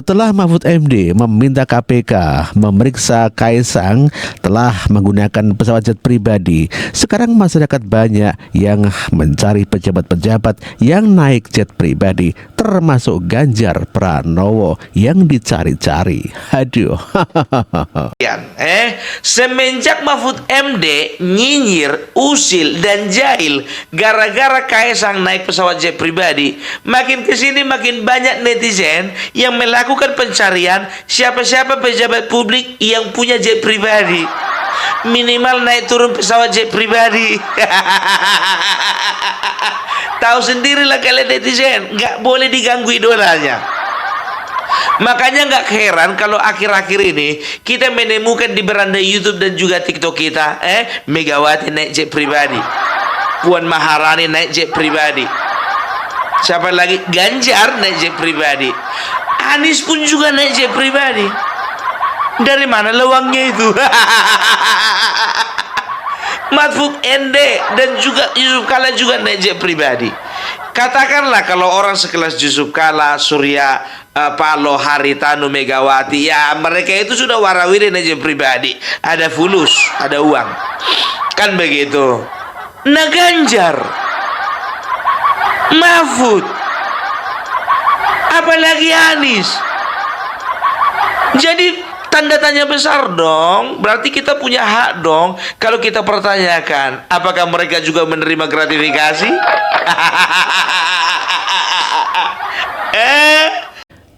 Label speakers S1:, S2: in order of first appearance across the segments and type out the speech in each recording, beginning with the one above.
S1: Setelah Mahfud MD meminta KPK memeriksa Kaisang telah menggunakan pesawat jet pribadi, sekarang masyarakat banyak yang mencari pejabat-pejabat yang naik jet pribadi, termasuk Ganjar Pranowo yang dicari-cari. Aduh.
S2: Semenjak Mahfud MD nyinyir, usil, dan jahil gara-gara Kaisang naik pesawat jet pribadi, makin kesini makin banyak netizen yang melakukan pencarian siapa-siapa pejabat publik yang punya jet pribadi. Minimal naik turun pesawat jet pribadi. Tahu sendirilah kalian netizen, nggak boleh diganggu idolanya. Makanya nggak heran kalau akhir-akhir ini kita menemukan di beranda YouTube dan juga TikTok kita, Megawati naik jet pribadi, Puan Maharani naik jet pribadi, siapa lagi? Ganjar naik jet pribadi, Anies pun juga naik jet pribadi. Dari mana lewangnya itu? Mahfud MD dan juga Yusuf Kala juga naik jet pribadi. Katakanlah kalau orang sekelas Yusuf Kala, Surya Paloh, Haritanu, Megawati, ya mereka itu sudah warawiri naik jet pribadi, ada fulus, ada uang, kan begitu. Nah Ganjar, Mahfud, apalagi Anies, jadi tanda tanya besar dong. Berarti kita punya hak dong kalau kita pertanyakan apakah mereka juga menerima gratifikasi.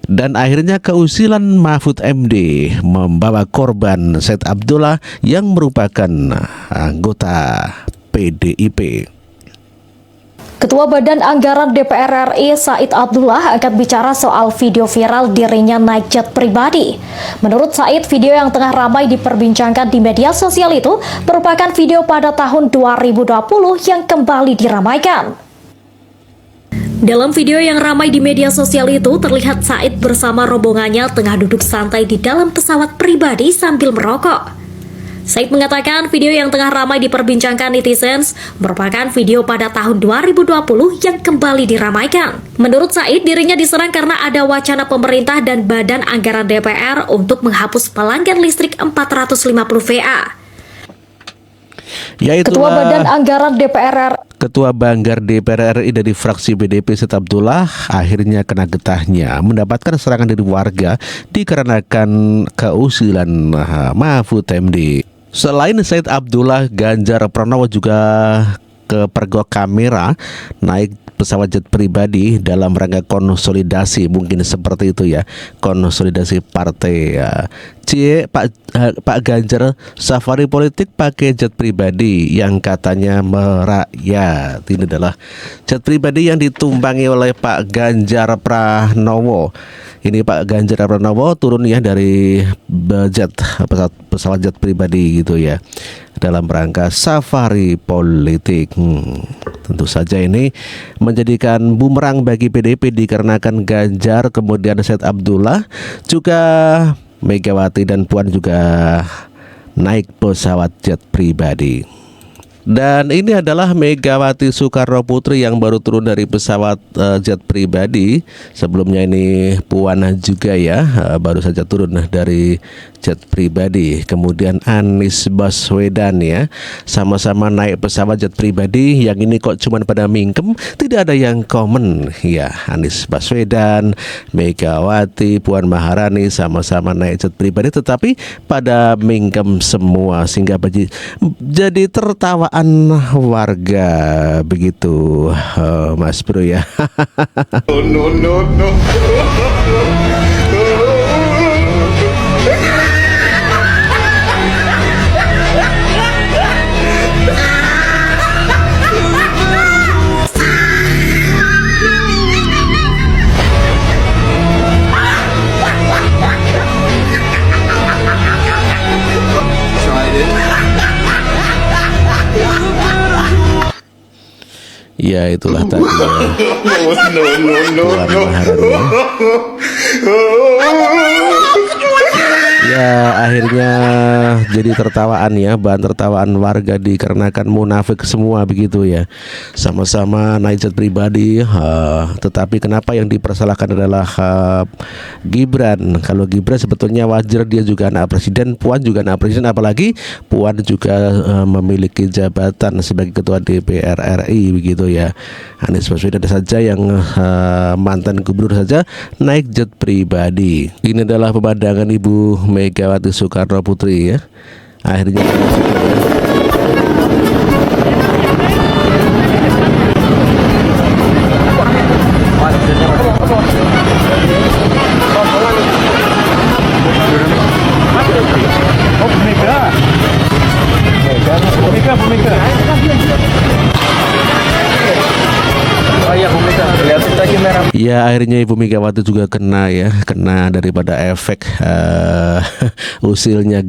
S1: Dan akhirnya keusilan Mahfud MD membawa korban Said Abdullah yang merupakan anggota PDIP.
S3: Ketua Badan Anggaran DPR RI Said Abdullah angkat bicara soal video viral dirinya naik jet pribadi. Menurut Said, video yang tengah ramai diperbincangkan di media sosial itu merupakan video pada tahun 2020 yang kembali diramaikan. Dalam video yang ramai di media sosial itu terlihat Said bersama rombongannya tengah duduk santai di dalam pesawat pribadi sambil merokok. Said mengatakan video yang tengah ramai diperbincangkan netizen merupakan video pada tahun 2020 yang kembali diramaikan. Menurut Said, dirinya diserang karena ada wacana pemerintah dan Badan Anggaran DPR untuk menghapus pelanggan listrik 450 VA. Ketua Badan Anggaran DPR
S1: Ketua Banggar DPR RI dari fraksi PDIP Said Abdullah akhirnya kena getahnya mendapatkan serangan dari warga dikarenakan keusilan Mahfud MD. Selain Said Abdullah, Ganjar Pranowo juga kepergok kamera naik pesawat jet pribadi dalam rangka konsolidasi, mungkin seperti itu ya, konsolidasi partai ya. Pak Ganjar safari politik pakai jet pribadi yang katanya merakyat. Ini adalah jet pribadi yang ditumpangi oleh Pak Ganjar Pranowo. Ini Pak Ganjar Pranowo turun ya dari pesawat jet pribadi gitu ya, dalam rangka safari politik. Tentu saja ini menjadikan bumerang bagi PDIP dikarenakan Ganjar, kemudian Said Abdullah, juga Megawati dan Puan juga naik pesawat jet pribadi. Dan ini adalah Megawati Soekarno Putri yang baru turun dari pesawat jet pribadi. Sebelumnya ini Puan juga ya, baru saja turun dari jet pribadi. Kemudian Anies Baswedan ya, sama-sama naik pesawat jet pribadi. Yang ini kok cuman pada mingkem, tidak ada yang komen ya. Anies Baswedan, Megawati, Puan Maharani sama-sama naik jet pribadi, tetapi pada mingkem semua, sehingga jadi tertawaan warga begitu, Mas Bro ya. No. Ya itulah tadi no. Ya, akhirnya jadi tertawaan ya, bahan tertawaan warga dikarenakan munafik semua begitu ya. Sama-sama naik jet pribadi, tetapi kenapa yang dipersalahkan adalah Gibran? Kalau Gibran sebetulnya wajar, dia juga anak presiden, Puan juga anak presiden, apalagi Puan juga memiliki jabatan sebagai ketua DPR RI begitu ya. Anies Baswedan saja yang mantan gubernur saja naik jet pribadi. Ini adalah pemandangan Ibu Megawati Soekarno Putri ya. Akhirnya ya, akhirnya Ibu Megawati juga kena ya, kena daripada efek usilnya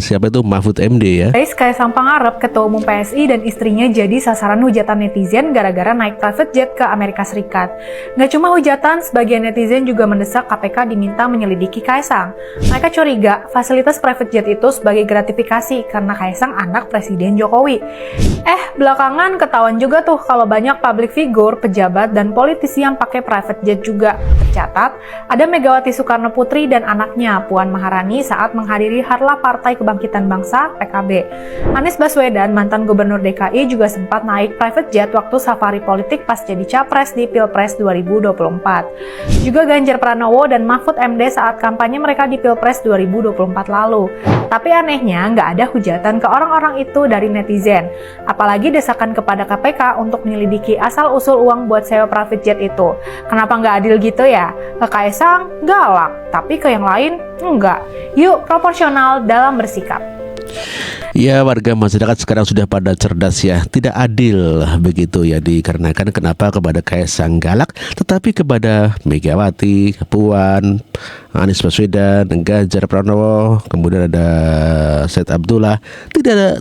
S1: siapa itu, Mahfud MD ya.
S4: Guys, Kaisang Pangarep, Ketua Umum PSI dan istrinya jadi sasaran hujatan netizen gara-gara naik private jet ke Amerika Serikat. Nggak cuma hujatan, sebagian netizen juga mendesak KPK diminta menyelidiki Kaisang. Mereka curiga fasilitas private jet itu sebagai gratifikasi karena Kaisang anak Presiden Jokowi. Belakangan ketahuan juga tuh kalau banyak public figure, pejabat, dan politisi yang pakai private jet juga. Tercatat, ada Megawati Soekarno Putri dan anaknya, Puan Maharani, saat menghadiri Harlah Partai Kebangkitan Bangsa (PKB). Anies Baswedan, mantan Gubernur DKI, juga sempat naik private jet waktu safari politik pas jadi capres di Pilpres 2024. Juga Ganjar Pranowo dan Mahfud MD saat kampanye mereka di Pilpres 2024 lalu. Tapi anehnya, nggak ada hujatan ke orang-orang itu dari netizen. Apalagi desakan kepada KPK untuk menyelidiki asal-usul uang buat sewa private jet itu. Kenapa nggak adil gitu ya? Ke Kaisang galak, tapi ke yang lain enggak. Yuk proporsional dalam bersikap.
S1: Ya, warga masyarakat sekarang sudah pada cerdas ya. Tidak adil begitu ya, dikarenakan kenapa kepada Kaisang galak, tetapi kepada Megawati, Puan, Anies Baswedan, Ganjar Pranowo, kemudian ada Said Abdullah,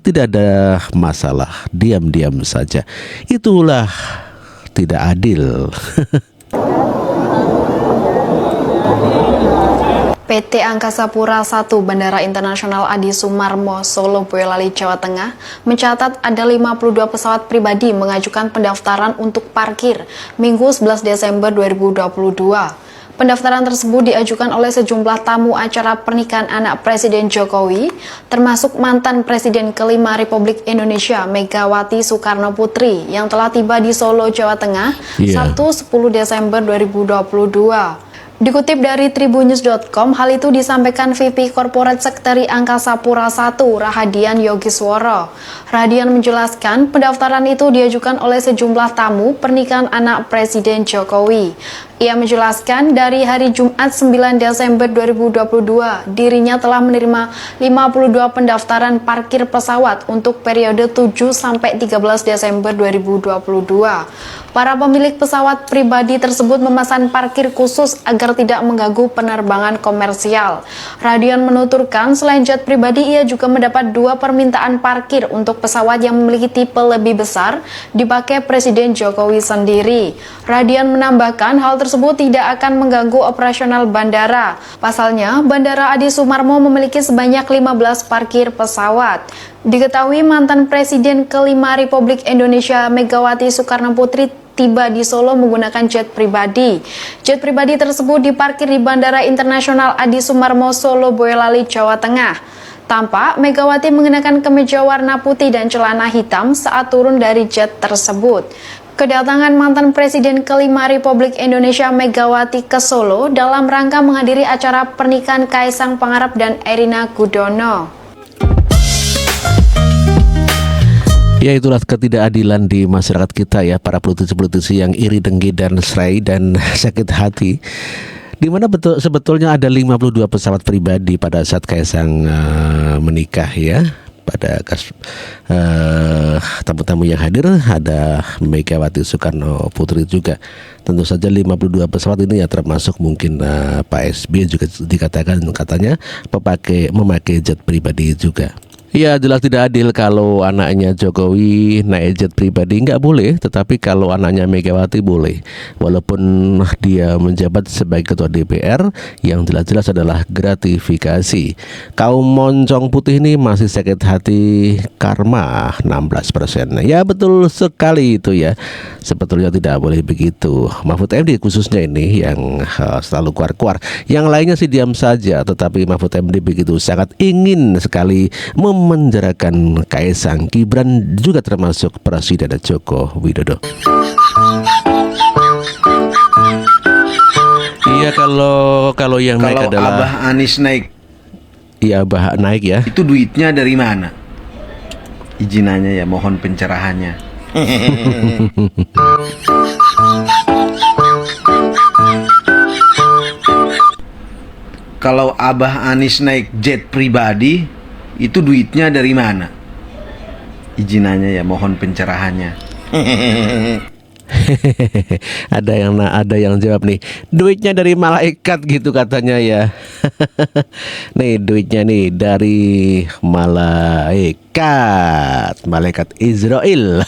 S1: tidak ada masalah, diam-diam saja. Itulah tidak adil.
S5: PT Angkasa Pura I Bandara Internasional Adi Sumarmo, Solo, Boyolali, Jawa Tengah mencatat ada 52 pesawat pribadi mengajukan pendaftaran untuk parkir Minggu 11 Desember 2022. Pendaftaran tersebut diajukan oleh sejumlah tamu acara pernikahan anak Presiden Jokowi, termasuk mantan Presiden kelima Republik Indonesia Megawati Soekarno Putri yang telah tiba di Solo, Jawa Tengah, Sabtu 10 Desember 2022. Dikutip dari tribunnews.com, hal itu disampaikan VP Corporate Secretary Angkasa Pura I, Rahadian Yogisworo. Rahadian menjelaskan pendaftaran itu diajukan oleh sejumlah tamu pernikahan anak Presiden Jokowi. Ia menjelaskan dari hari Jumat 9 Desember 2022, dirinya telah menerima 52 pendaftaran parkir pesawat untuk periode 7-13 Desember 2022. Para pemilik pesawat pribadi tersebut memesan parkir khusus agar tidak mengganggu penerbangan komersial. Radian menuturkan selain jet pribadi, ia juga mendapat 2 permintaan parkir untuk pesawat yang memiliki tipe lebih besar dipakai Presiden Jokowi sendiri. Radian menambahkan hal tersebut tidak akan mengganggu operasional bandara. Pasalnya, Bandara Adi Sumarmo memiliki sebanyak 15 parkir pesawat. Diketahui mantan Presiden kelima Republik Indonesia Megawati Soekarno Putri tiba di Solo menggunakan jet pribadi. Jet pribadi tersebut diparkir di Bandara Internasional Adi Sumarmo, Solo, Boyolali, Jawa Tengah. Tampak Megawati mengenakan kemeja warna putih dan celana hitam saat turun dari jet tersebut. Kedatangan mantan Presiden kelima Republik Indonesia Megawati ke Solo dalam rangka menghadiri acara pernikahan Kaisang Pangarep dan Erina Gudono.
S1: Ya, itulah ketidakadilan di masyarakat kita ya, para politisi-politisi yang iri, dengki, dan serai dan sakit hati. Di mana sebetulnya ada 52 pesawat pribadi pada saat Kaisang menikah ya. Pada tamu-tamu yang hadir ada Megawati Soekarno Putri juga. Tentu saja 52 pesawat ini ya termasuk mungkin Pak SBY juga dikatakan katanya memakai jet pribadi juga. Ya jelas tidak adil kalau anaknya Jokowi naik jet pribadi nggak boleh, tetapi kalau anaknya Megawati boleh. Walaupun dia menjabat sebagai ketua DPR, yang jelas-jelas adalah gratifikasi. Kaum moncong putih ini masih sakit hati karma 16%. Ya betul sekali itu ya. Sebetulnya tidak boleh begitu. Mahfud MD khususnya ini yang selalu keluar-keluar. Yang lainnya sih diam saja, tetapi Mahfud MD begitu sangat ingin sekali memenjarakan Kaisang, Gibran, juga termasuk Presiden Joko Widodo. Iya, kalau yang naik adalah
S6: Abah Anies naik,
S1: iya Abah naik ya.
S6: itu duitnya dari mana? Ijinannya ya, mohon pencerahannya. Kalau Abah Anies naik jet pribadi, itu duitnya dari mana? Ijinannya ya, mohon pencerahannya.
S1: ada yang jawab nih, duitnya dari malaikat gitu katanya ya. Nih duitnya nih dari malaikat Israel.